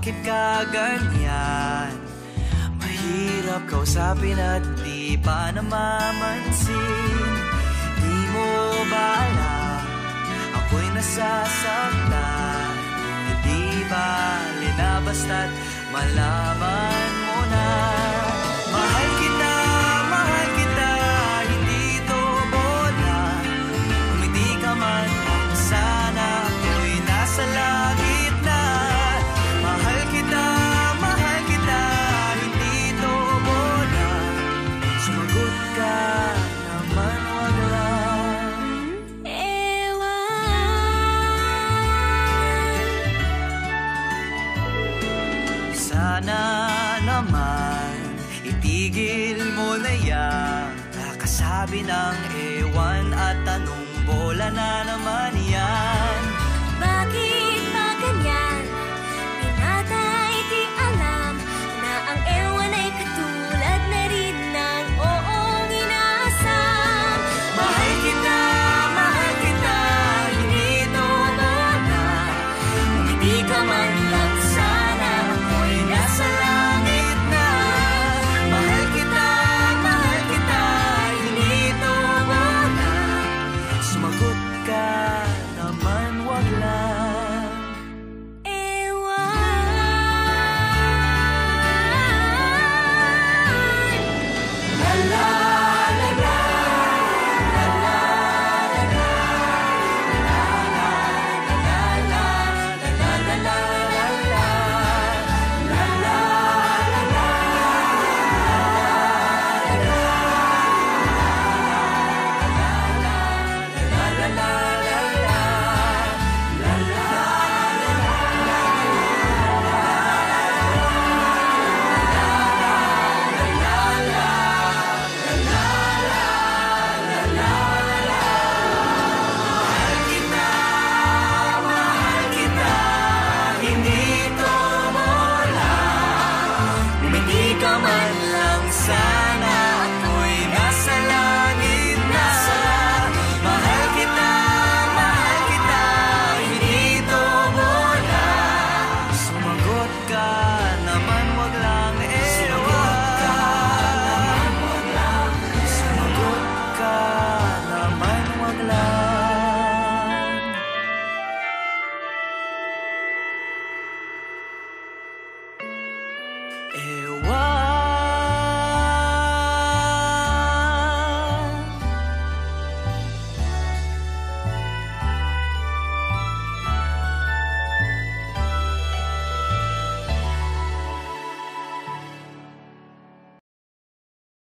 bakit ka ganyan? Mahirap kausapin at di pa namamansin. Di mo ba alam, ako'y nasasaktan? Hindi bali na basta't malaman mo na. Mahal kita, hindi ito bola. Kung hindi ka man lang, sana ako'y nasa langit na. Mahal kita, hindi ito bola. Sumagot ka naman, wag lang. Sana naman itigil mo na yan. Kakasabi ng ewan at anong bola na naman yan. Bakit ba ganyan? Pinatay di alam na ang ewan ay katulad na rin ng oong inaasam. Mahal kita, hindi ito bola. Kung hindi ka man lang, sana ako'y nasa langit na. Mahal kita, hindi ito bola. Sumagot ka naman, wag lang. La la la la. Sana ako'y nasa langit na. Mahal kita, hindi ito bola. Sumagot ka naman, wag lang ewan. Sumagot ka naman, wag lang. Ewan.